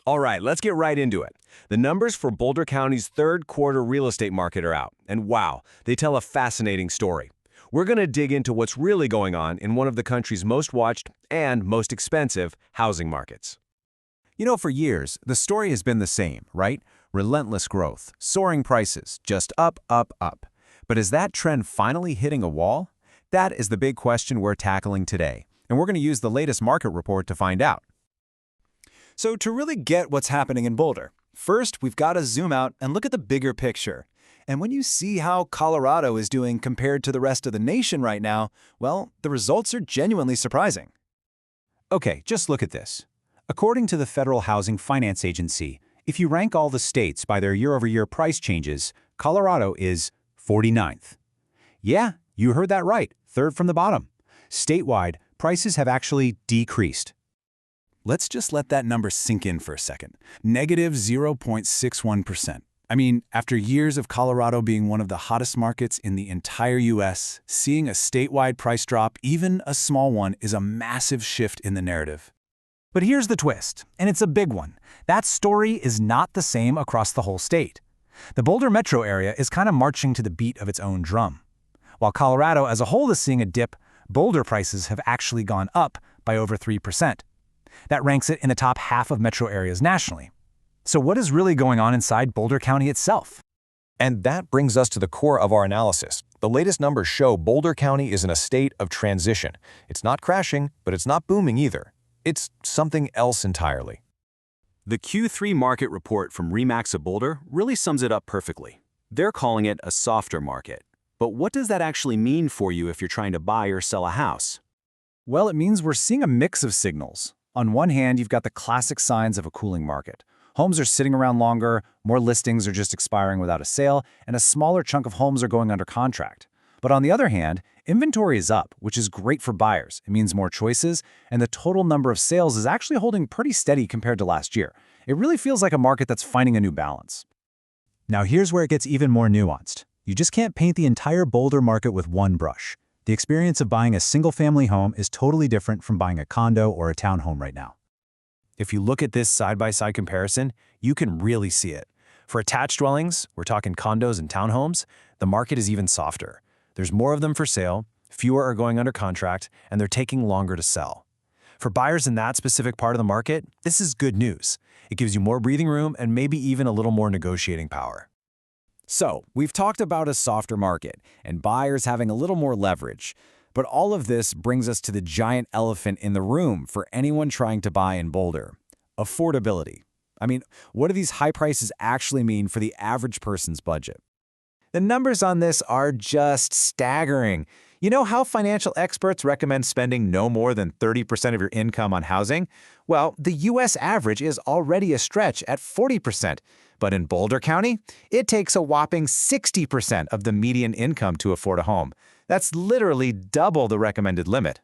All right, let's get right into it. The numbers for Boulder County's third quarter real estate market are out, and wow, they tell a fascinating story. We're going to dig into what's really going on in one of the country's most watched and most expensive housing markets. For years, the story has been the same, right? Relentless growth, soaring prices, just up, up, up. But is that trend finally hitting a wall? That is the big question we're tackling today, and we're going to use the latest market report to find out. So to really get what's happening in Boulder, first we've got to zoom out and look at the bigger picture. And when you see how Colorado is doing compared to the rest of the nation right now, well, the results are genuinely surprising. Okay, just look at this. According to the Federal Housing Finance Agency, if you rank all the states by their year-over-year price changes, Colorado is 49th. Yeah, you heard that right, third from the bottom. Statewide, prices have actually decreased. Let's just let that number sink in for a second. Negative 0.61%. I mean, after years of Colorado being one of the hottest markets in the entire U.S., seeing a statewide price drop, even a small one, is a massive shift in the narrative. But here's the twist, and it's a big one. That story is not the same across the whole state. The Boulder metro area is kind of marching to the beat of its own drum. While Colorado as a whole is seeing a dip, Boulder prices have actually gone up by over 3%. That ranks it in the top half of metro areas nationally. So what is really going on inside Boulder County itself? And that brings us to the core of our analysis. The latest numbers show Boulder County is in a state of transition. It's not crashing, but it's not booming either. It's something else entirely. The Q3 market report from RE/MAX of Boulder really sums it up perfectly. They're calling it a softer market. But what does that actually mean for you if you're trying to buy or sell a house? Well, it means we're seeing a mix of signals. On one hand, you've got the classic signs of a cooling market. Homes are sitting around longer, more listings are just expiring without a sale, and a smaller chunk of homes are going under contract. But on the other hand, inventory is up, which is great for buyers. It means more choices, and the total number of sales is actually holding pretty steady compared to last year. It really feels like a market that's finding a new balance. Now here's where it gets even more nuanced. You just can't paint the entire Boulder market with one brush. The experience of buying a single-family home is totally different from buying a condo or a townhome right now. If you look at this side-by-side comparison, you can really see it. For attached dwellings, we're talking condos and townhomes, the market is even softer. There's more of them for sale, fewer are going under contract, and they're taking longer to sell. For buyers in that specific part of the market, this is good news. It gives you more breathing room and maybe even a little more negotiating power. So, we've talked about a softer market and buyers having a little more leverage. But all of this brings us to the giant elephant in the room for anyone trying to buy in Boulder: affordability. I mean, what do these high prices actually mean for the average person's budget? The numbers on this are just staggering. You know how financial experts recommend spending no more than 30% of your income on housing? Well, the U.S. average is already a stretch at 40%. But in Boulder County, it takes a whopping 60% of the median income to afford a home. That's literally double the recommended limit.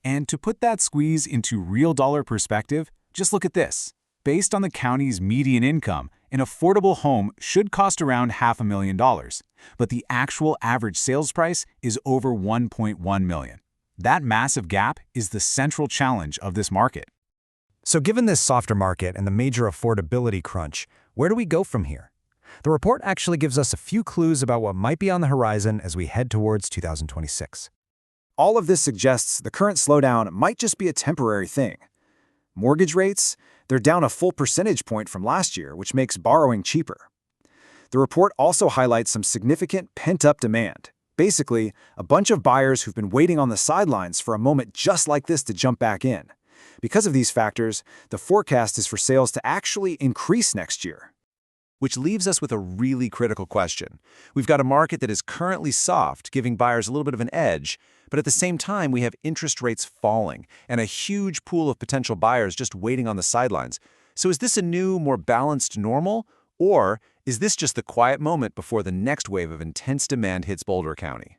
And to put that squeeze into real dollar perspective, just look at this. Based on the county's median income, an affordable home should cost around $500,000, but the actual average sales price is over $1.1 million. That massive gap is the central challenge of this market. So given this softer market and the major affordability crunch, where do we go from here? The report actually gives us a few clues about what might be on the horizon as we head towards 2026. All of this suggests the current slowdown might just be a temporary thing. Mortgage rates, they're down a full percentage point from last year, which makes borrowing cheaper. The report also highlights some significant pent-up demand. Basically, a bunch of buyers who've been waiting on the sidelines for a moment just like this to jump back in. Because of these factors, the forecast is for sales to actually increase next year. Which leaves us with a really critical question. We've got a market that is currently soft, giving buyers a little bit of an edge, but at the same time, we have interest rates falling and a huge pool of potential buyers just waiting on the sidelines. So is this a new, more balanced normal, or is this just the quiet moment before the next wave of intense demand hits Boulder County?